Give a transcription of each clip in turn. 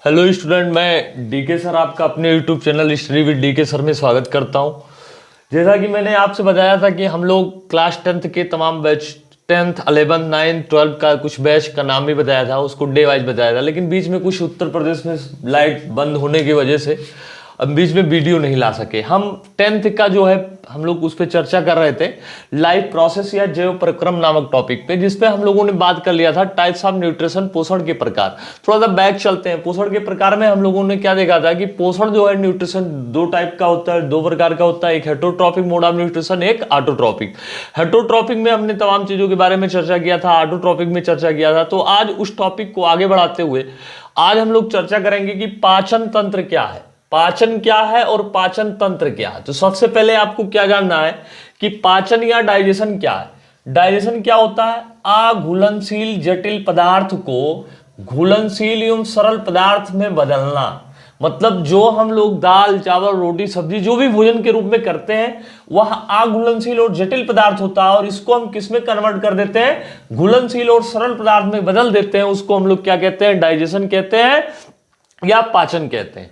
Hello student, मैं DK sir आपका अपने YouTube channel history with DK sir में स्वागत करता हूं। जैसा कि मैंने आपसे बताया था कि हम लोग क्लास 10th के तमाम batch 10th 11th 9th 12th का कुछ बैच का नाम भी बताया था, उसको डे वाइज बताया था, लेकिन बीच में कुछ उत्तर प्रदेश में लाइट बंद होने की वजह से अब बीच में वीडियो नहीं ला सके। हम 10th का जो है हम लोग उस पर चर्चा कर रहे थे, लाइफ प्रोसेस या जैव प्रक्रम नामक टॉपिक पे, जिसपे हम लोगों ने बात कर लिया था टाइप्स ऑफ न्यूट्रिशन, पोषण के प्रकार। थोड़ा सा बैक चलते हैं। पोषण के प्रकार में हम लोगों ने क्या देखा था कि पोषण जो है न्यूट्रिशन दो टाइप का होता है, दो प्रकार का होता है। एक हेटरोट्रॉपिक मोड ऑफ न्यूट्रिशन, एक ऑटोट्रॉपिक। हेटरोट्रॉपिक में हमने तमाम चीजों के बारे में चर्चा किया था, ऑटोट्रॉपिक में चर्चा किया था। तो आज उस टॉपिक को आगे बढ़ाते हुए आज हम लोग चर्चा करेंगे कि पाचन तंत्र क्या है, पाचन क्या है और पाचन तंत्र क्या है। तो सबसे पहले आपको क्या जानना है कि पाचन या डाइजेशन क्या है। डाइजेशन क्या होता है? अघुलनशील जटिल पदार्थ को घुलनशील एवं सरल पदार्थ में बदलना। मतलब जो हम लोग दाल चावल रोटी सब्जी जो भी भोजन के रूप में करते हैं वह अघुलनशील और जटिल पदार्थ होता है, और इसको हम किस में कन्वर्ट कर देते हैं? घुलनशील और सरल पदार्थ में बदल देते हैं। उसको हम लोग क्या कहते हैं? डाइजेशन कहते हैं या पाचन कहते हैं।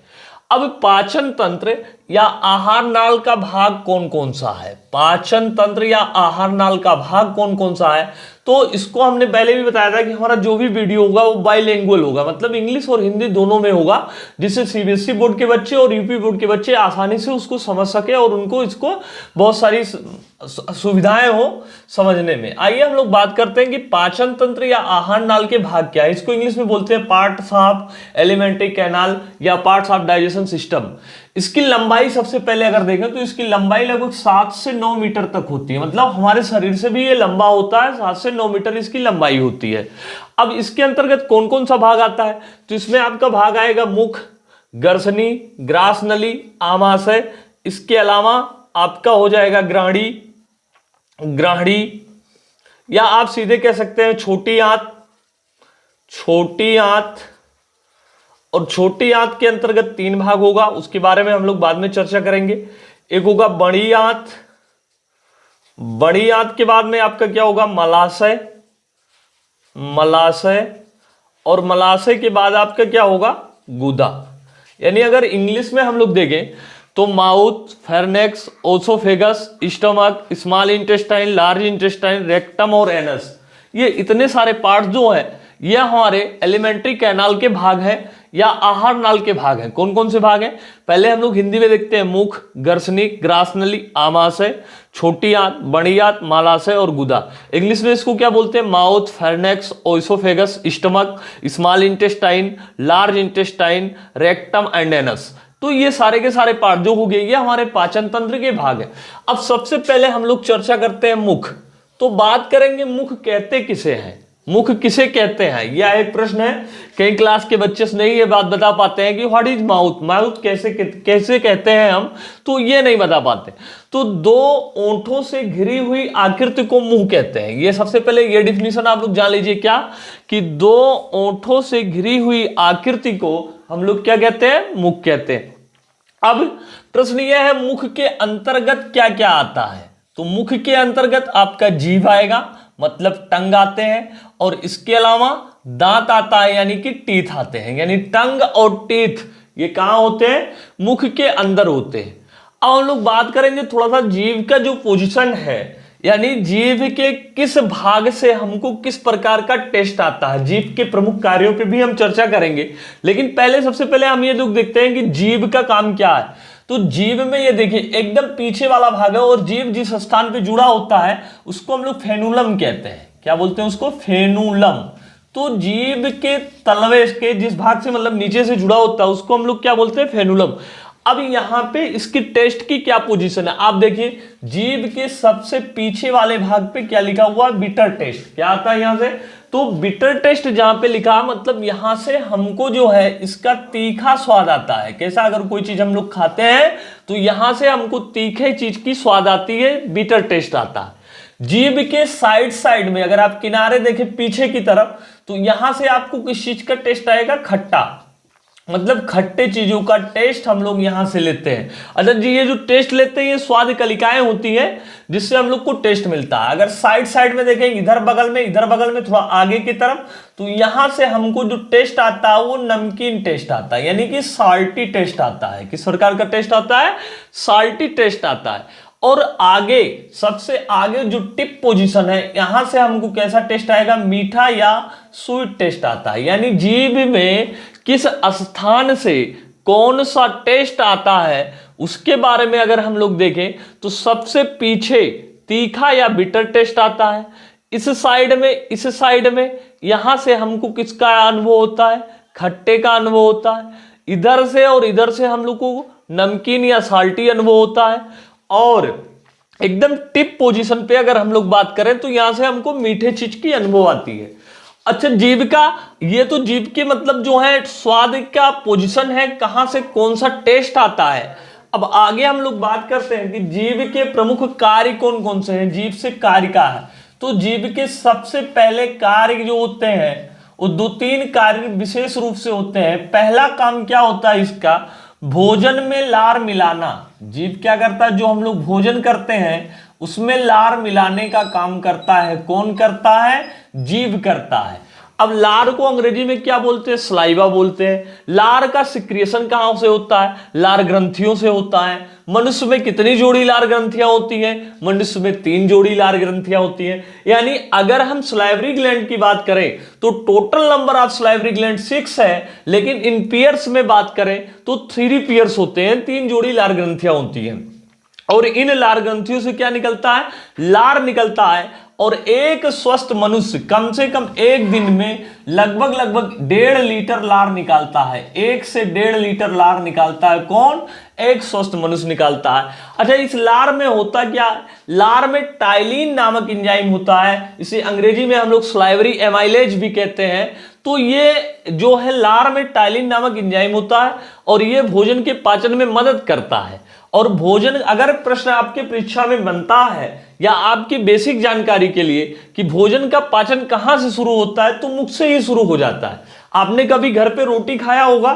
अब पाचन तंत्र या आहार नाल का भाग कौन कौन सा है? पाचन तंत्र या आहार नाल का भाग कौन कौन सा है? तो इसको हमने पहले भी बताया था कि हमारा जो भी वीडियो होगा वो बाइलिंगुअल होगा, मतलब इंग्लिश और हिंदी दोनों में होगा, जिससे सीबीएसई बोर्ड के बच्चे और यूपी बोर्ड के बच्चे आसानी से उसको समझ सके और उनको इसको बहुत सारी सुविधाएं हो समझने में। आइए हम लोग बात करते हैं कि पाचन तंत्र या आहार नाल के भाग क्या है। इसको इंग्लिश में बोलते हैं पार्ट्स ऑफ एलिमेंट्री कैनाल या पार्ट्स ऑफ डाइजेशन सिस्टम। इसकी लंबाई सबसे पहले अगर देखें तो इसकी लंबाई लगभग 7 से 9 मीटर तक होती है, मतलब हमारे शरीर से भी ये लंबा होता है, 7 से 9 मीटर इसकी लंबाई होती है। अब इसके अंतर्गत कौन कौन सा भाग आता है? तो इसमें आपका भाग आएगा मुख, ग्रसनी, ग्रास नली, आमाशय। इसके अलावा आपका हो जाएगा ग्राहड़ी, या आप सीधे कह सकते हैं छोटी आंत। छोटी आंत, और छोटी आंत के अंतर्गत 3 भाग होगा, उसके बारे में हम लोग बाद में चर्चा करेंगे। एक होगा बड़ी आंत, बड़ी आंत के बाद में आपका क्या होगा? मलाशय, और मलाशय के बाद आपका क्या होगा? गुदा। यानी अगर इंग्लिश में हम लोग देखें तो mouth, pharynx, oesophagus, stomach, small intestine, large intestine, rectum और एनस, ये इतने सारे पार्ट जो है ये हमारे एलिमेंट्री कैनाल के भाग है या आहार नाल के भाग हैं। कौन कौन से भाग हैं? पहले हम लोग हिंदी में देखते हैं मुख, ग्रसनी, ग्रासनली, आमाशय, छोटी आंत, बड़ी आंत, मलाशय और गुदा। इंग्लिश में इसको क्या बोलते हैं? Mouth, pharynx, oesophagus, stomach, small intestine, large intestine, rectum and anus. तो ये सारे के सारे पार्ट जो हो गए ये हमारे पाचन तंत्र के भाग हैं। अब सबसे पहले हम लोग चर्चा करते हैं मुख। तो बात करेंगे मुख कहते किसे हैं, मुख किसे कहते हैं, यह एक प्रश्न है। कई क्लास के बच्चे नहीं ये बात बता पाते हैं कि व्हाट इज माउथ, माउथ कैसे कहते हैं हम, तो ये नहीं बता पाते। तो दो ओंठों से घिरी हुई आकृति को मुंह कहते हैं। ये सबसे पहले ये डिफिनीशन आप लोग जान लीजिए क्या, कि दो ओंठों से घिरी हुई आकृति को हम लोग क्या कहते हैं? मुख कहते हैं। अब प्रश्न यह है मुख के अंतर्गत क्या क्या आता है? तो मुख के अंतर्गत आपका जीभ आएगा, मतलब टंग आते हैं, और इसके अलावा दांत आता है यानी कि टीथ आते हैं। यानी टंग और टीथ ये कहां होते हैं? मुख के अंदर होते हैं। अब हम लोग बात करेंगे थोड़ा सा जीभ का जो पोजीशन है, यानी जीभ के किस भाग से हमको किस प्रकार का टेस्ट आता है। जीभ के प्रमुख कार्यों पे भी हम चर्चा करेंगे, लेकिन पहले सबसे पहले हम ये देखते हैं कि जीभ का काम क्या है। तो जीभ में ये देखिए एकदम पीछे वाला भाग है, और जीभ जिस स्थान पे जुड़ा होता है उसको हम लोग फेनुलम कहते हैं। क्या बोलते हैं उसको? फेनुलम। तो जीभ के तलवे के जिस भाग से मतलब नीचे से जुड़ा होता है उसको हम लोग क्या बोलते हैं? फेनुलम। अब यहां पे इसकी टेस्ट की क्या पोजीशन है आप देखिए, जीभ के सबसे पीछे वाले भाग पे क्या लिखा हुआ? Bitter taste. क्या आता है यहां से? तो बिटर टेस्ट जहां पे लिखा, मतलब यहां से हमको जो है इसका तीखा स्वाद आता है। कैसा? अगर कोई चीज हम लोग खाते हैं तो यहां से हमको तीखे चीज की स्वाद आती है, बिटर टेस्ट आता है। जीभ के साइड में अगर आप किनारे देखें पीछे की तरफ, तो यहां से आपको किस चीज का टेस्ट आएगा? खट्टा। मतलब खट्टे चीजों का टेस्ट हम लोग यहां से लेते हैं। अच्छा जी, ये जो टेस्ट लेते हैं ये स्वाद कलिकाएं होती हैं जिससे हम लोग को टेस्ट मिलता है। अगर साइड साइड में देखें, इधर बगल में थोड़ा आगे की तरफ, तो यहां से हमको जो टेस्ट आता है वो नमकीन टेस्ट आता है, यानी कि साल्टी टेस्ट आता है। किस प्रकार का टेस्ट आता है? साल्टी टेस्ट आता है। और आगे, सबसे आगे जो टिप पोजीशन है, यहां से हमको कैसा टेस्ट आएगा? मीठा या स्वीट टेस्ट आता है। यानी जीभ में किस स्थान से कौन सा टेस्ट आता है उसके बारे में अगर हम लोग देखें तो सबसे पीछे तीखा या बिटर टेस्ट आता है। इस साइड में यहां से हमको किसका अनुभव होता है? खट्टे का अनुभव होता है। इधर से और इधर से हम लोग को नमकीन या साल्टी अनुभव होता है। और एकदम टिप पोजीशन पे अगर हम लोग बात करें तो यहां से हमको मीठे चीज की अनुभव आती है। अच्छा, जीभ का, ये तो जीभ के मतलब जो है स्वाद का पोजीशन है, कहां से कौन सा टेस्ट आता है। अब आगे हम लोग बात करते हैं कि जीभ के प्रमुख कार्य कौन कौन से हैं। जीभ से कार्य का है तो जीभ के सबसे पहले कार्य जो होते हैं वो 2-3 कार्य विशेष रूप से होते हैं। पहला काम क्या होता है इसका? भोजन में लार मिलाना। जीभ क्या करता है? जो हम लोग भोजन करते हैं उसमें लार मिलाने का काम करता है। कौन करता है? जीभ करता है। अब लार को अंग्रेजी में क्या बोलते हैं? सलाइवा बोलते हैं। लार का सिक्रिएशन कहां से होता है? लार ग्रंथियों से होता है। मनुष्य में कितनी जोड़ी लार ग्रंथियां होती हैं? मनुष्य में 3 जोड़ी लार ग्रंथियां होती हैं। यानी अगर हम सलाइवरी ग्लैंड की बात करें तो total number of salivary gland 6 है, लेकिन इन पेयर्स में बात करें तो 3 पेयर्स होते हैं, 3 जोड़ी लार ग्रंथियां होती हैं। और इन लार ग्रंथियों से क्या निकलता है? लार निकलता है। और एक स्वस्थ मनुष्य कम से कम एक दिन में लगभग 1.5 लीटर लार निकालता है। 1 से 1.5 लीटर लार निकालता है। कौन? एक स्वस्थ मनुष्य निकालता है। अच्छा, इस लार में होता क्या? लार में टाइलिन नामक एंजाइम होता है, इसे अंग्रेजी में हम लोग सलाइवरी एमाइलेज भी कहते हैं। तो ये जो है लार में टाइलिन नामक एंजाइम होता है और ये भोजन के पाचन में मदद करता है। और भोजन, अगर प्रश्न आपके परीक्षा में बनता है या आपकी बेसिक जानकारी के लिए कि भोजन का पाचन कहां से शुरू होता है, तो मुख से ही शुरू हो जाता है। आपने कभी घर पे रोटी खाया होगा,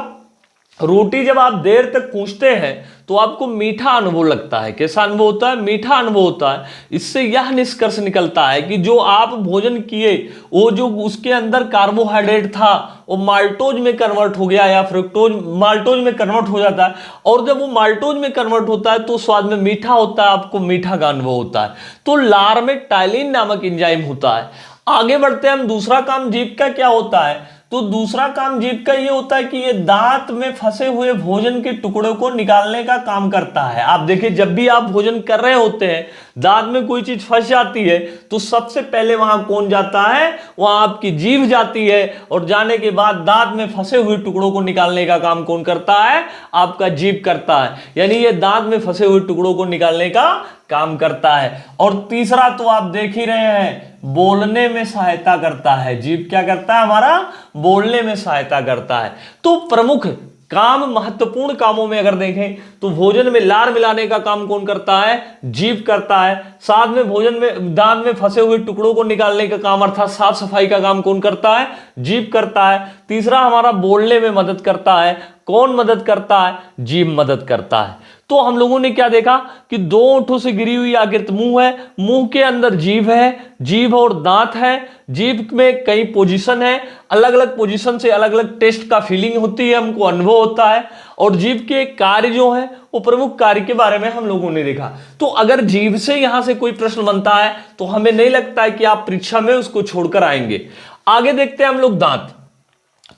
रोटी जब आप देर तक पूछते हैं तो आपको मीठा अनुभव लगता है। कैसा अनुभव होता है? मीठा अनुभव होता है। इससे यह निष्कर्ष निकलता है कि जो आप भोजन किए वो जो उसके अंदर कार्बोहाइड्रेट था वो माल्टोज में कन्वर्ट हो गया या फ्रुक्टोज माल्टोज में कन्वर्ट हो जाता है। और जब वो माल्टोज में कन्वर्ट होता है तो स्वाद में मीठा होता है, आपको मीठा का अनुभव होता है। तो लार में टाइलिन नामक एंजाइम होता है। आगे बढ़ते हैं हम। दूसरा काम जीभ का क्या होता है? तो दूसरा काम जीभ का ये होता है कि ये दांत में फंसे हुए भोजन के टुकड़ों को निकालने का काम करता है। आप देखिए, जब भी आप भोजन कर रहे होते हैं, दांत में कोई चीज फंस जाती है तो सबसे पहले वहां कौन जाता है? वहां आपकी जीभ जाती है। और जाने के बाद दांत में फंसे हुए टुकड़ों को निकालने का काम कौन करता है? आपका जीभ करता है। यानी ये दांत में फंसे हुए टुकड़ों को निकालने का काम करता है। और तीसरा तो आप देख ही रहे हैं, बोलने में सहायता करता है। जीभ क्या करता है? हमारा बोलने में सहायता करता है। तो प्रमुख काम, महत्वपूर्ण कामों में अगर देखें तो भोजन में लार मिलाने का काम कौन करता है? जीभ करता है। साथ में भोजन में दांत में फंसे हुए टुकड़ों को निकालने का काम अर्थात साफ सफाई का काम कौन करता है? जीभ करता है। तीसरा हमारा बोलने में मदद करता है। कौन मदद करता है? जीभ मदद करता है। तो हम लोगों ने क्या देखा कि 2 ओंठों से गिरी हुई आकृति मुंह है, मुंह के अंदर जीभ है, जीभ और दांत है। जीभ में कई पोजीशन है, अलग अलग पोजीशन से अलग अलग टेस्ट का फीलिंग होती है, हमको अनुभव होता है। और जीभ के कार्य जो है वो प्रमुख कार्य के बारे में हम लोगों ने देखा। तो अगर जीभ से यहां से कोई प्रश्न बनता है तो हमें नहीं लगता है कि आप परीक्षा में उसको छोड़कर आएंगे। आगे देखते हैं हम लोग दांत।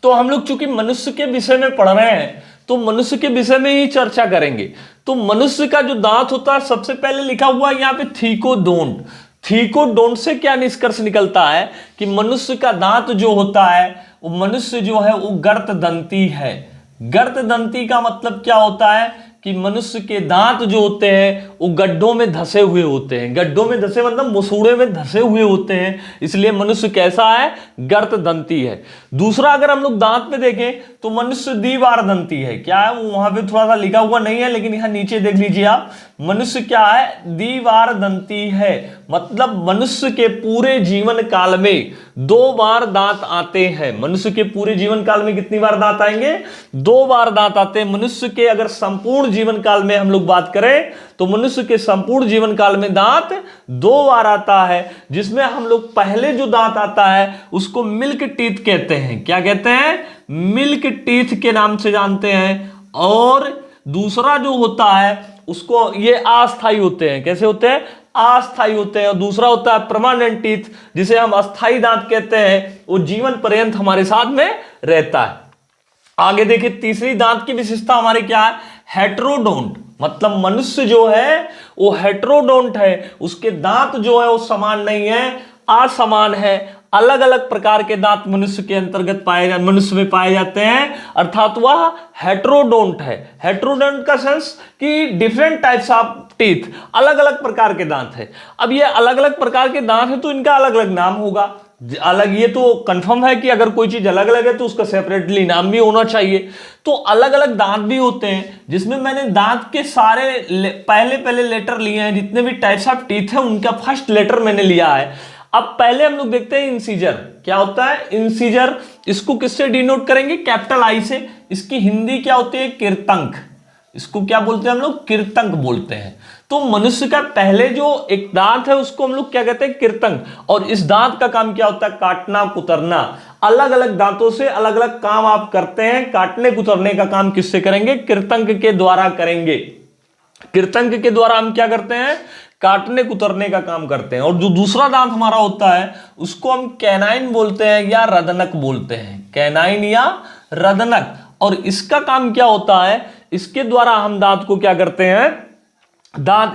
तो हम लोग चूंकि मनुष्य के विषय में पढ़ रहे हैं तो मनुष्य के विषय में ही चर्चा करेंगे। तो मनुष्य का जो दांत होता है, सबसे पहले लिखा हुआ है यहाँ पे थीकोडोंट। थीकोडोंट से क्या निष्कर्ष निकलता है कि मनुष्य का दांत जो होता है वो मनुष्य जो है वो गर्तदंती है। गर्तदंती का मतलब क्या होता है कि मनुष्य के दांत जो होते हैं वो गड्ढों में धसे हुए होते हैं। गड्ढों में धसे मतलब मसूड़े में धसे हुए होते हैं, इसलिए मनुष्य कैसा है, गर्त दंती है। दूसरा अगर हम लोग दांत में देखें तो मनुष्य द्विबार दंती है। क्या है, वहां पे थोड़ा सा लिखा हुआ नहीं है, लेकिन यहां नीचे देख लीजिए आप, मनुष्य क्या है, द्विबार दंती है। मतलब मनुष्य के पूरे जीवन काल में 2 बार दांत आते हैं। मनुष्य के पूरे जीवन काल में कितनी बार दांत आएंगे, 2 बार दांत आते हैं। मनुष्य के अगर संपूर्ण जीवन काल में हम लोग बात करें तो मनुष्य के संपूर्ण जीवन काल में दांत 2 बार आता है, जिसमें हम लोग पहले जो दांत आता है उसको मिल्क टीथ कहते हैं। क्या कहते हैं, मिल्क टीथ के नाम से जानते हैं। और दूसरा जो होता है उसको, ये अस्थायी होते हैं। कैसे होते हैं, अस्थायी होते हैं। और दूसरा होता है परमानेंट टीथ, जिसे हम अस्थायी दांत कहते हैं। वो जीवन पर्यंत हमारे साथ में रहता है। आगे देखिए, तीसरी दांत की विशेषता हमारे क्या है, हेटेरोडोंट। मतलब मनुष्य जो है वो हेटेरोडोंट है, उसके दांत जो है वो समान नहीं है, असमान है। अलग अलग प्रकार के दांत मनुष्य के अंतर्गत मनुष्य में पाए जाते हैं, अर्थात वह हेटेरोडोंट है। हेटेरोडोंट का सेंस कि डिफरेंट टाइप्स ऑफ टीथ, अलग अलग प्रकार के दांत है। अब ये अलग अलग प्रकार के दांत है तो इनका अलग अलग नाम होगा। अलग, ये तो कंफर्म है कि अगर कोई चीज अलग अलग है तो उसका सेपरेटली नाम भी होना चाहिए। तो अलग अलग दांत भी होते हैं, जिसमें मैंने दांत के सारे पहले लेटर लिए हैं। जितने भी टाइप्स ऑफ टीथ है उनका फर्स्ट लेटर मैंने लिया है। अब पहले हम लोग देखते हैं इंसीजर। क्या होता है इंसीजर, इसको किससे डिनोट करेंगे, कैपिटल आई से। इसकी हिंदी क्या होती है, किरतंक। इसको क्या बोलते हैं हम लोग, किरतंक बोलते हैं। तो मनुष्य का पहले जो एक दांत है उसको हम लोग क्या कहते हैं, किरतंक। और इस दांत का काम क्या होता है, काटना कुतरना। अलग अलग दांतों से अलग अलग काम आप करते हैं। काटने कुतरने का काम किससे करेंगे, किरतंक के द्वारा करेंगे। किरतंक के द्वारा हम क्या करते हैं, काटने कुतरने का काम करते हैं। और जो दूसरा दांत हमारा होता है उसको हम कैनाइन बोलते हैं या रदनक बोलते हैं, कैनाइन या रदनक। और इसका काम क्या होता है, इसके द्वारा हम दांत को क्या करते हैं,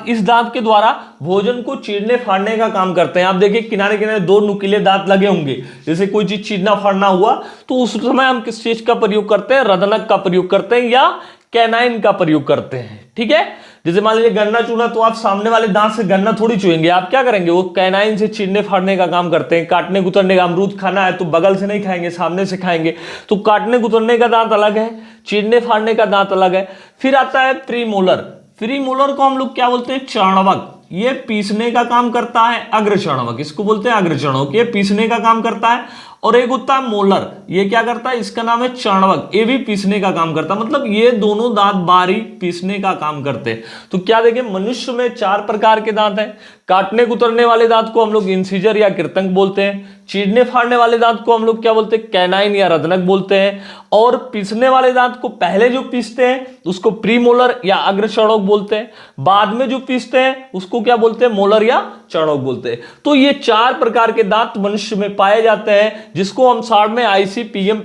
इस दांत के द्वारा भोजन को चीरने फाड़ने का काम करते हैं। आप देखिए किनारे किनारे 2 नुकीले दांत लगे होंगे। जैसे कोई चीज चीरना फाड़ना हुआ तो उस समय हम किस चीज का प्रयोग करते हैं, रदनक का प्रयोग करते हैं या कैनाइन का प्रयोग करते हैं। ठीक है, जैसे मान लीजिए गन्ना चूना, तो आप सामने वाले दांत से गन्ना थोड़ी चुएंगे, आप क्या करेंगे, वो कैनाइन से चीरने फाड़ने का काम करते हैं। काटने कुतरने का, अमरूद खाना है तो बगल से नहीं खाएंगे, सामने से खाएंगे। तो काटने कुतरने का दांत अलग है, चीरने फाड़ने का दांत अलग है। फिर आता है प्रीमोलर। प्रीमोलर को हम लोग क्या बोलते हैं, चर्णवक। ये पीसने का काम करता है, अग्रचर्णवक इसको बोलते हैं, अग्रचर्णवक। ये पीसने का काम करता है। और एक होता है मोलर, ये क्या करता है, इसका नाम है चर्णवक, ये भी पीसने का काम करता है। मतलब ये दोनों दांत बारीक पीसने का काम करते हैं। तो क्या देखें, मनुष्य में 4 प्रकार के दांत हैं। काटने कुतरने वाले दांत को हम लोग इंसीजर या किरतंक बोलते हैं। चीरने फाड़ने वाले दांत को हम लोग क्या बोलते हैं, कैनाइन या रदनक बोलते हैं। और पीसने वाले दांत को पहले जो पीसते हैं उसको प्रीमोलर या अग्रचर्णवक बोलते हैं। बाद में जो पीसते हैं उसको क्या बोलते हैं, मोलर या चर्णवक बोलते हैं। तो ये 4 प्रकार के दांत मनुष्य में पाए जाते हैं, जिसको हम शॉर्ट में ICPM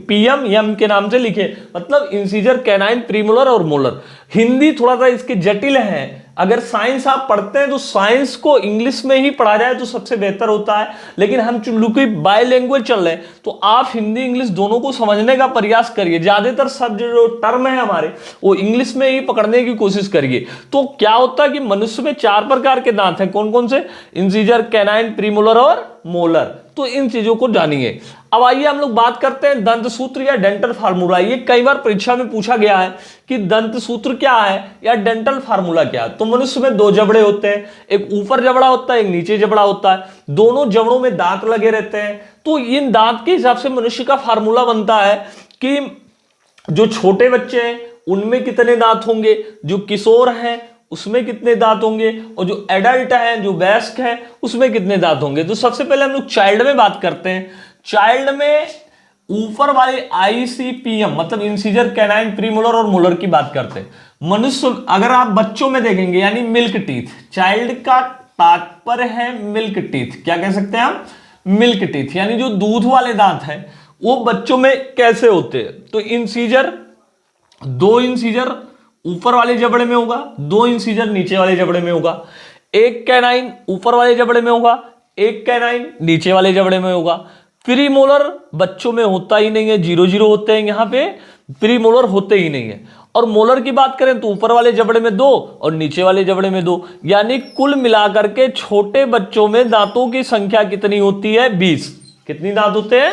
PM के नाम से लिखे। मतलब इंसीजर, कैनाइन, प्रीमोलर और मोलर। हिंदी थोड़ा सा इसके जटिल है। अगर साइंस आप पढ़ते हैं तो साइंस को इंग्लिश में ही पढ़ा जाए तो सबसे बेहतर होता है। लेकिन हम चूंकि बायलैंग्वेज चल रहे हैं तो आप हिंदी इंग्लिश दोनों को समझने का प्रयास करिए। ज्यादातर सब जो टर्म है हमारे वो इंग्लिश में ही पकड़ने की कोशिश करिए। तो क्या होता है कि मनुष्य में 4 प्रकार के दांत हैं। कौन कौन से, इंसीजर, कैनाइन, प्रीमोलर और मोलर। तो इन चीजों को जानिए। अब आइए हम लोग बात करते हैं दंत सूत्र या डेंटल फार्मूला। ये कई बार परीक्षा में पूछा गया है कि दंत सूत्र क्या है या डेंटल फार्मूला क्या है। तो मनुष्य में 2 जबड़े होते हैं, एक ऊपर जबड़ा होता है, एक नीचे जबड़ा होता है। दोनों जबड़ों में दांत लगे रहते हैं। तो इन दांत के हिसाब से मनुष्य का फार्मूला बनता है कि जो छोटे बच्चे हैं उनमें कितने दांत होंगे, जो किशोर हैं उसमें कितने दांत होंगे, और जो एडल्ट है, जो वयस्क है, उसमें कितने दांत होंगे। तो सबसे पहले हम लोग चाइल्ड में बात करते हैं। चाइल्ड में ऊपर वाले ICPM मतलब इंसीजर, कैनाइन, प्रीमोलर और मोलर की बात करते हैं। मनुष्य, अगर आप बच्चों में देखेंगे यानी मिल्क टीथ, चाइल्ड का तात्पर्य है मिल्क टीथ। क्या कह सकते हैं हम, मिल्क टीथ, यानी जो दूध वाले दांत हैं वो बच्चों में कैसे होते हैं। तो इंसीजर, 2 इंसीजर ऊपर वाले जबड़े में होगा, 2 इंसीजर नीचे वाले जबड़े में होगा। एक कैनाइन ऊपर वाले जबड़े में होगा, एक कैनाइन नीचे वाले जबड़े में होगा। प्रीमोलर बच्चों में होता ही नहीं है, 0 0 होते हैं, यहाँ पे प्रीमोलर होते ही नहीं है। और मोलर की बात करें तो ऊपर वाले जबड़े में 2 और नीचे वाले जबड़े में 2, यानी कुल मिलाकर के छोटे बच्चों में दांतों की संख्या कितनी होती है? 20। कितनी दांत होते हैं?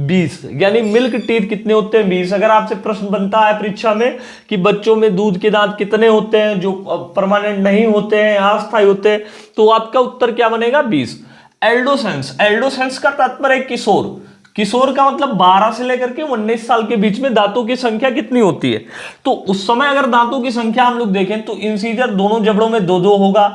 20। यानी मिल्क टीथ कितने होते हैं? 20। अगर आपसे प्रश्न बनता है परीक्षा में कि बच्चों में दूध के दांत कितने होते हैं जो परमानेंट नहीं होते हैं, अस्थायी होते हैं, तो आपका उत्तर क्या बनेगा? 20। एल्डोसेंस, एल्डोसेंस का तात्पर्य है किशोर। किशोर का मतलब 12 से लेकर के 19 साल के बीच में दांतों की संख्या कितनी होती है? तो उस समय अगर दांतों की संख्या हम लोग देखें तो इंसीजर दोनों जबड़ों में 2-2 होगा,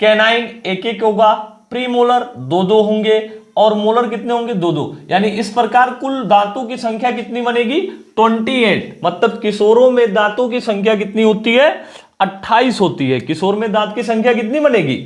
कैनाइन 1-1 होगा, प्रीमोलर 2-2 होंगे और मोलर कितने होंगे? 2-2। यानी इस प्रकार कुल दांतों की संख्या कितनी बनेगी? 28। मतलब किशोरों में दांतों की संख्या कितनी होती है? 28 होती है। किशोर में दांत की संख्या कितनी बनेगी?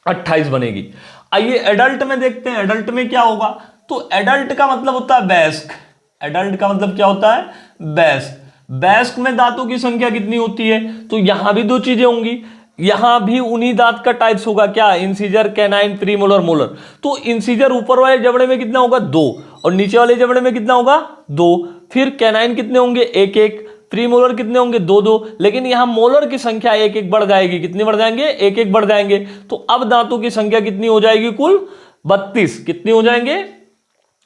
28 बनेगी। आइए एडल्ट में देखते हैं, एडल्ट में क्या होगा? तो एडल्ट का मतलब होता है वयस्क। एडल्ट का मतलब क्या होता है? वयस्क। वयस्क में दांतों की संख्या कितनी होती है? तो यहां भी 2 चीजें होंगी, यहां भी उन्हीं दांत का टाइप्स होगा, क्या? Incisor, canine, premolar, molar. तो इंसीजर ऊपर वाले जबड़े में कितना होगा? 2 और नीचे वाले जबड़े में कितना होगा? 2। फिर कैनाइन कितने होंगे? 1-1। प्रीमोलर कितने होंगे? 2-2। लेकिन यहां मोलर की संख्या 1-1 बढ़ जाएगी। कितनी बढ़ जाएंगे? 1-1 बढ़ जाएंगे। तो अब दांतों की संख्या कितनी हो जाएगी? कुल 32। कितनी हो जाएंगे?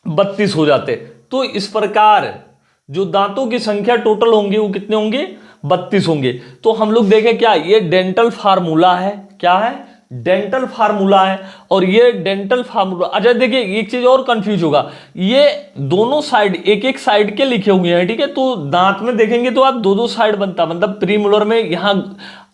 32 हो जाते। तो इस प्रकार जो दांतों की संख्या टोटल होंगे वो कितने होंगे? 32 होंगे। तो हम लोग देखें क्या ये डेंटल फार्मूला है? क्या है? डेंटल फार्मूला है। और ये डेंटल फार्मूला, अच्छा देखिए एक चीज और कंफ्यूज होगा, ये दोनों साइड एक एक साइड के लिखे हुए हैं, ठीक है? तो दांत में देखेंगे तो आप 2-2 साइड बनता, मतलब प्रीमोलर में यहां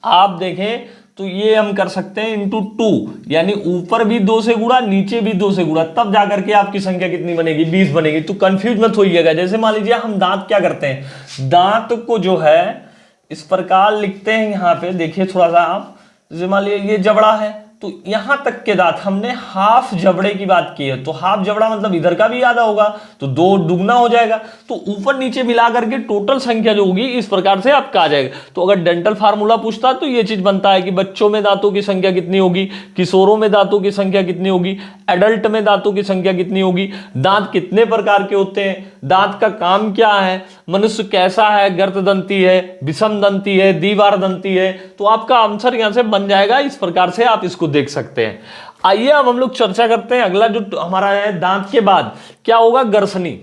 आप देखें तो ये हम कर सकते हैं इंटू 2, यानी ऊपर भी 2 से गुणा, नीचे भी 2 से गुणा, तब जाकर के आपकी संख्या कितनी बनेगी? 20 बनेगी। तो कंफ्यूज मत होइएगा। जैसे मान लीजिए हम दांत क्या करते हैं, दांत को जो है इस प्रकार लिखते हैं, यहां पे देखिए थोड़ा सा आप, जैसे मान लीजिए ये जबड़ा है तो यहां तक के दांत, हमने हाफ जबड़े की बात की है, तो हाफ जबड़ा मतलब इधर का भी आधा होगा, तो 2 दुगना हो जाएगा। तो ऊपर नीचे मिला करके टोटल संख्या जो होगी इस प्रकार से आपका आ जाएगा। तो अगर डेंटल फार्मूला पूछता तो ये चीज बनता है कि बच्चों में दांतों की संख्या कितनी होगी, किशोरों में दांतों की संख्या कितनी होगी, एडल्ट में दांतों की संख्या कितनी होगी, दांत कितने प्रकार के होते हैं, दांत का काम क्या है, मनुष्य कैसा है, गर्तदंती है, विषम दंती है, द्विबार दंती है। तो आपका आंसर यहां से बन जाएगा। इस प्रकार से आप इसको देख सकते हैं। आइए अब हम लोग चर्चा करते हैं अगला जो हमारा है, दांत के बाद क्या होगा? गर्सनी।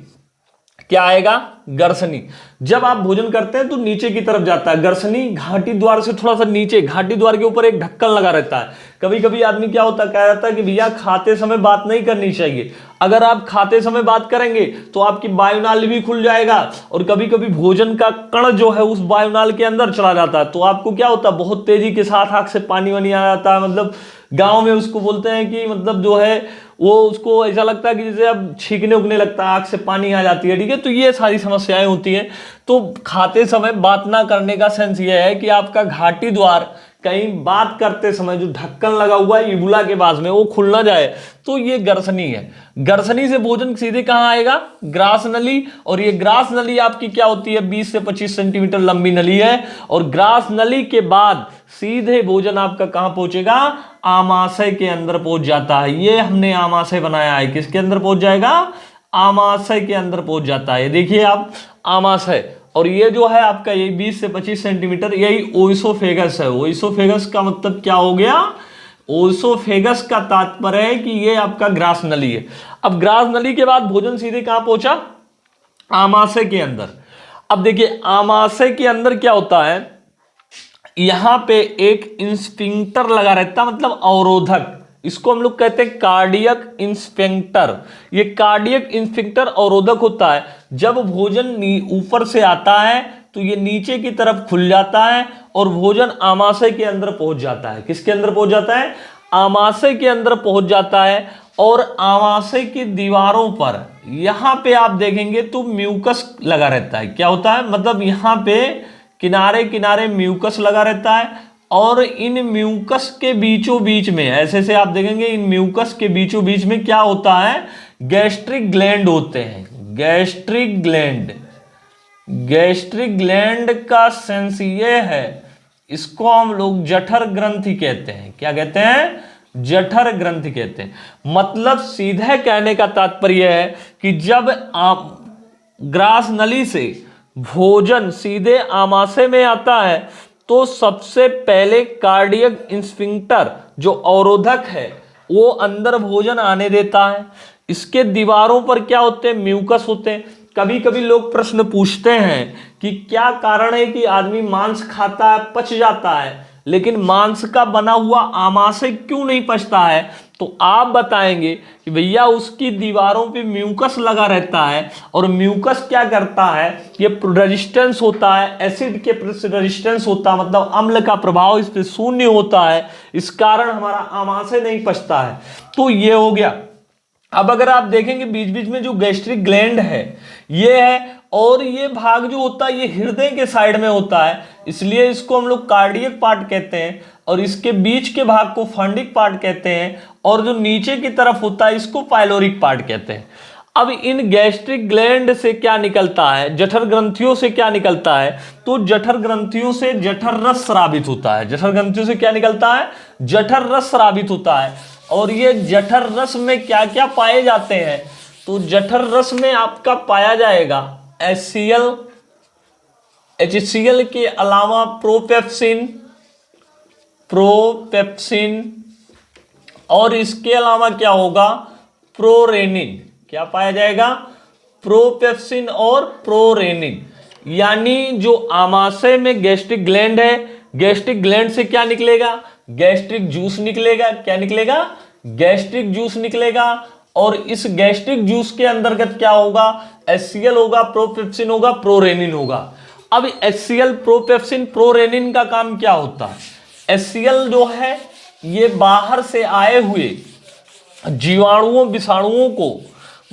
क्या आएगा? गर्सनी। जब आप भोजन करते हैं तो नीचे की तरफ जाता है गर्सनी, घाटी द्वार से थोड़ा सा नीचे, घाटी द्वार के ऊपर एक ढक्कन लगा रहता है। कभी कभी आदमी क्या होता है, कह जाता है कि भैया खाते समय बात नहीं करनी चाहिए। अगर आप खाते समय बात करेंगे तो आपकी वायुनाल भी खुल जाएगा और कभी कभी भोजन का कण जो है उस वायुनाल के अंदर चला जाता है, तो आपको क्या होता है, बहुत तेजी के साथ आंख से पानी वानी आ जाता है। मतलब गांव में उसको बोलते हैं कि मतलब जो है वो उसको ऐसा लगता है कि जैसे अब छींकने उगने लगता है, आंख से पानी आ जाती है, ठीक है? तो ये सारी समस्याएं होती हैं। तो खाते समय बात ना करने का सेंस ये है कि आपका घाटी द्वार कहीं बात करते समय जो ढक्कन लगा हुआ है इबुला के पास में वो खुल ना जाए, तो ये गर्सनी है। गर्सनी से भोजन सीधे कहां आएगा? ग्रास नली। और ये ग्रास नली आपकी क्या होती है? 20 से 25 सेंटीमीटर लंबी नली है। और ग्रास नली के बाद सीधे भोजन आपका कहां पहुंचेगा? आमाशय के अंदर पहुंच जाता है। ये हमने आमाशय बनाया है, किसके अंदर पहुंच जाएगा? आमाशय के अंदर पहुंच जाता है। देखिए आप आमाशय, और ये जो है आपका ये 20 से 25 सेंटीमीटर, यही ओइसोफेगस है। ओइसोफेगस का मतलब क्या हो गया? ओइसोफेगस का तात्पर्य है कि ये आपका ग्रास नली है। अब ग्रास नली के बाद भोजन सीधे कहां पहुंचा? आमाशय के अंदर। अब देखिए आमाशय के अंदर क्या होता है, यहां पे एक इंस्फिंक्टर लगा रहता है, मतलब अवरोधक। इसको हम लोग कहते हैं कार्डियक इंस्फिंक्टर। ये कार्डियक इंस्फिंक्टर अवरोधक होता है। जब भोजन ऊपर से आता है तो ये नीचे की तरफ खुल जाता है और भोजन आमाशय के अंदर पहुंच जाता है। किसके अंदर पहुंच जाता है? आमाशय के अंदर पहुंच जाता है। और आमाशय की दीवारों पर यहां पे आप देखेंगे तो म्यूकस लगा रहता है। क्या होता है? मतलब यहां पे किनारे किनारे म्यूकस लगा रहता है और इन म्यूकस के बीचों बीच में, ऐसे से आप देखेंगे इन म्यूकस के बीचों बीच में क्या होता है? गैस्ट्रिक ग्लैंड होते हैं। Gastric gland. गैस्ट्रिक ग्लैंड का सेंस ये है, इसको हम लोग जठर ग्रंथि कहते हैं। क्या कहते हैं? जठर ग्रंथि कहते हैं। मतलब सीधे कहने का तात्पर्य है कि जब आप ग्रास नली से भोजन सीधे आमाशय में आता है तो सबसे पहले कार्डियक स्फिंक्टर जो अवरोधक है वो अंदर भोजन आने देता है। इसके दीवारों पर क्या होते हैं, म्यूकस होते हैं। कभी कभी लोग प्रश्न पूछते हैं कि क्या कारण है कि आदमी मांस खाता है, पच जाता है, लेकिन मांस का बना हुआ आमाशय क्यों नहीं पचता है? तो आप बताएंगे कि भैया उसकी दीवारों पे म्यूकस लगा रहता है, और म्यूकस क्या करता है, ये रेजिस्टेंस होता है, एसिड के रेजिस्टेंस होता है, मतलब अम्ल का प्रभाव इस पे शून्य होता है, इस कारण हमारा आमाशय नहीं पचता है। तो ये हो गया। अब अगर आप देखेंगे बीच बीच में जो गैस्ट्रिक ग्लैंड है ये है, और ये भाग जो होता है ये हृदय के साइड में होता है, इसलिए इसको हम लोग कार्डियक पार्ट कहते हैं, और इसके बीच के भाग को फंडिक पार्ट कहते हैं, और जो नीचे की तरफ होता है इसको पाइलोरिक पार्ट कहते हैं। अब इन गैस्ट्रिक ग्लैंड से क्या निकलता है, जठर ग्रंथियों से क्या निकलता है, तो जठर ग्रंथियों से जठर रस स्रावित होता है। जठर ग्रंथियों से क्या निकलता है, जठर रस स्रावित होता है। और ये जठर रस में क्या क्या पाए जाते हैं, तो जठर रस में आपका पाया जाएगा HCl, HCl के अलावा प्रोपेप्सिन, और इसके अलावा क्या होगा, प्रोरेनिन। क्या पाया जाएगा, प्रोपेप्सिन और प्रोरेनिन। यानी जो आमाशय में गैस्ट्रिक ग्लैंड है, गैस्ट्रिक ग्लैंड से क्या निकलेगा, गैस्ट्रिक जूस निकलेगा। क्या निकलेगा, गैस्ट्रिक जूस निकलेगा। और इस गैस्ट्रिक जूस के अंतर्गत क्या होगा, HCl होगा, प्रोपेप्सिन होगा, प्रोरेनिन होगा। अब HCl, प्रोपेप्सिन, प्रोरेनिन का काम क्या होता है, HCl जो है ये बाहर से आए हुए जीवाणुओं विषाणुओं को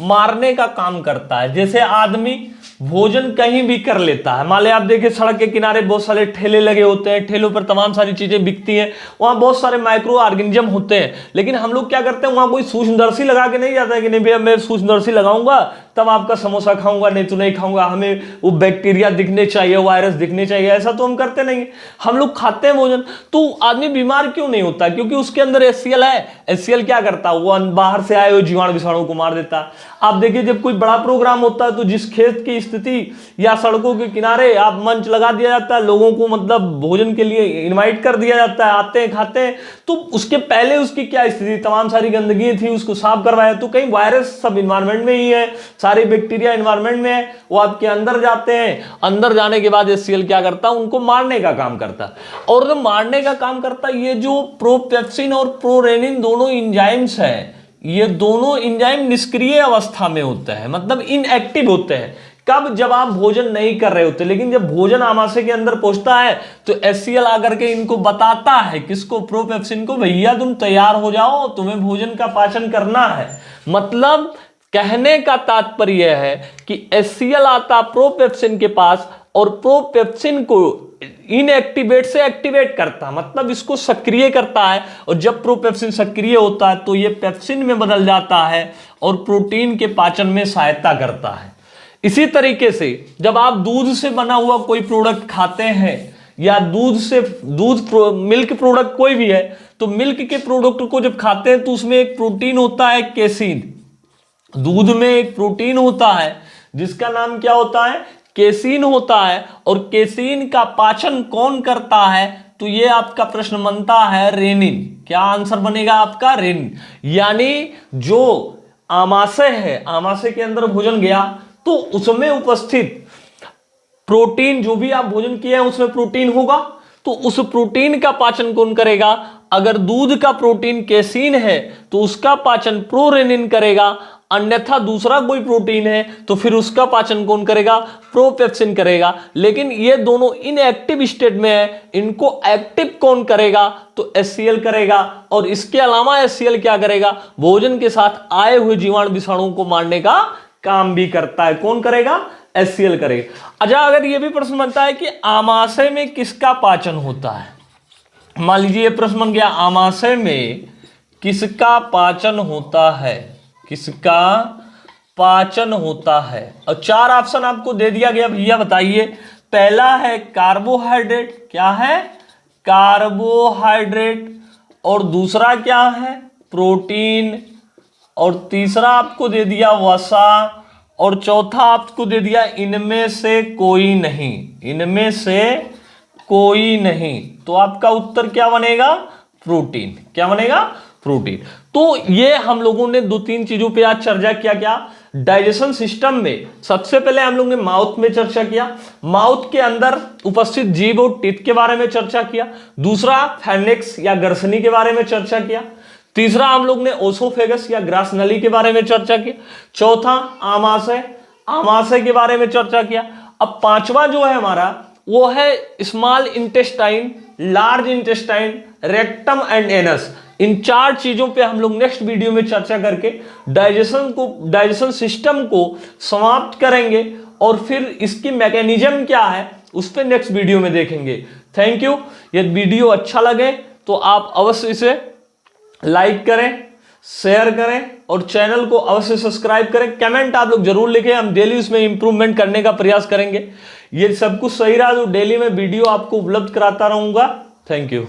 मारने का काम करता है। जैसे आदमी भोजन कहीं भी कर लेता है, मान ले आप देखिए सड़क के किनारे बहुत सारे ठेले लगे होते हैं, ठेलों पर तमाम सारी चीजें बिकती हैं, वहां बहुत सारे माइक्रो ऑर्गेनिज्म होते हैं, लेकिन हम लोग क्या करते हैं, वहां कोई सूक्ष्मदर्शी लगा के नहीं जाता है कि नहीं भैया मैं सूक्ष्मदर्शी लगाऊंगा तब आपका समोसा खाऊंगा, नहीं तो नहीं खाऊंगा, हमें वो बैक्टीरिया दिखने चाहिए, वायरस दिखने चाहिए। ऐसा तो हम करते नहीं, हम लोग खाते हैं भोजन। तो आदमी बीमार क्यों नहीं होता, क्योंकि उसके अंदर HCl है। HCl क्या करता है, वो बाहर से आए हुए जीवाणु विषाणु को मार देता है। आप देखिए जब कोई बड़ा प्रोग्राम होता है तो जिस खेत की स्थिति या सड़कों के किनारे आप मंच लगा दिया जाता है, लोगों को मतलब भोजन के लिए इनवाइट कर दिया जाता है, आते हैं खाते हैं, तो उसके पहले उसकी क्या स्थिति, तमाम सारी गंदगी थी, उसको साफ करवाया, तो कहीं वायरस सब इन्वायरमेंट में ही है, सारे बैक्टीरिया इन्वायरमेंट में है, वो आपके अंदर जाते हैं, अंदर जाने के बाद HCl क्या करता है, उनको मारने का काम करता है। और जो मारने का काम करता है, ये जो प्रोपेप्सिन और प्रोरेनिन दोनों एंजाइम्स हैं, ये दोनों एंजाइम निष्क्रिय अवस्था में होते हैं, मतलब इनएक्टिव होते हैं। कब, जब आप भोजन नहीं कर रहे होते, लेकिन जब भोजन आमाशय के अंदर पहुंचता है तो HCl आकर के इनको बताता है, किसको, प्रोपेप्सिन को, भैया तुम तैयार हो जाओ, तुम्हें भोजन का पाचन करना है। मतलब कहने का तात्पर्य है कि HCl आता प्रोपेप्सिन के पास और प्रोपेप्सिन को इनएक्टिवेट से एक्टिवेट करता है, मतलब इसको सक्रिय करता है। और जब प्रोपेप्सिन सक्रिय होता है तो ये पेप्सिन में बदल जाता है और प्रोटीन के पाचन में सहायता करता है। इसी तरीके से जब आप दूध से बना हुआ कोई प्रोडक्ट खाते हैं, या मिल्क प्रोडक्ट कोई भी है, तो मिल्क के प्रोडक्ट को जब खाते हैं तो उसमें एक प्रोटीन होता है केसीन। दूध में एक प्रोटीन होता है जिसका नाम क्या होता है, केसीन होता है। और केसीन का पाचन कौन करता है, तो ये आपका प्रश्न बनता है रेनिन। क्या आंसर बनेगा आपका, रेनिन। यानी जो आमाशय है, आमाशय के अंदर भोजन गया तो उसमें उपस्थित प्रोटीन, जो भी आप भोजन किए हैं उसमें प्रोटीन होगा, तो उस प्रोटीन का पाचन कौन करेगा। अगर दूध का प्रोटीन केसीन है तो उसका पाचन प्रोरेनिन करेगा, अन्यथा दूसरा कोई प्रोटीन है तो फिर उसका पाचन कौन करेगा, प्रोपेप्सिन करेगा। लेकिन ये दोनों इनएक्टिव स्टेट में है, इनको एक्टिव कौन करेगा, तो HCl करेगा। और इसके अलावा HCl क्या करेगा, भोजन के साथ आए हुए जीवाणु विषाणुओं को मारने का काम भी करता है। कौन करेगा, HCl करेगा। अच्छा, अगर यह भी प्रश्न बनता है कि आमाशय में किसका पाचन होता है, मान लीजिए यह प्रश्न बन गया, आमाशय में किसका पाचन होता है, किसका पाचन होता है। और 4 ऑप्शन आपको दे दिया गया, भैया बताइए। पहला है कार्बोहाइड्रेट, क्या है, कार्बोहाइड्रेट। और दूसरा क्या है, प्रोटीन। और तीसरा आपको दे दिया वसा। और चौथा आपको दे दिया इनमें से कोई नहीं, इनमें से कोई नहीं। तो आपका उत्तर क्या बनेगा? प्रोटीन। क्या बनेगा? प्रोटीन। तो ये हम लोगों ने 2-3 चीजों पे आज चर्चा किया। क्या? डाइजेशन सिस्टम में सबसे पहले हम लोग ने माउथ में चर्चा किया, माउथ के अंदर उपस्थित जीभ और टीथ के बारे में चर्चा किया। दूसरा फैर्नेक्स या ग्रसनी के बारे में चर्चा किया। तीसरा हम लोग ने ओसोफेगस या ग्रास नली के बारे में चर्चा की। चौथा आमाशय, आमाशय के बारे में चर्चा किया। अब पांचवा जो है हमारा वो है small intestine, large intestine, rectum and anus. इन 4 चीजों पे हम लोग नेक्स्ट वीडियो में चर्चा करके डाइजेशन सिस्टम को समाप्त करेंगे और फिर इसकी मैकेनिज्म क्या है उस पे नेक्स्ट वीडियो में देखेंगे। Thank you. यदि वीडियो अच्छा लगे तो आप अवश्य इसे लाइक करें, शेयर करें और चैनल को अवश्य सब्सक्राइब करें। कमेंट आप लोग जरूर लिखें, हम डेली उसमें इंप्रूवमेंट करने का प्रयास करेंगे। ये सब कुछ सही रहा तो डेली में वीडियो आपको उपलब्ध कराता रहूंगा। Thank you.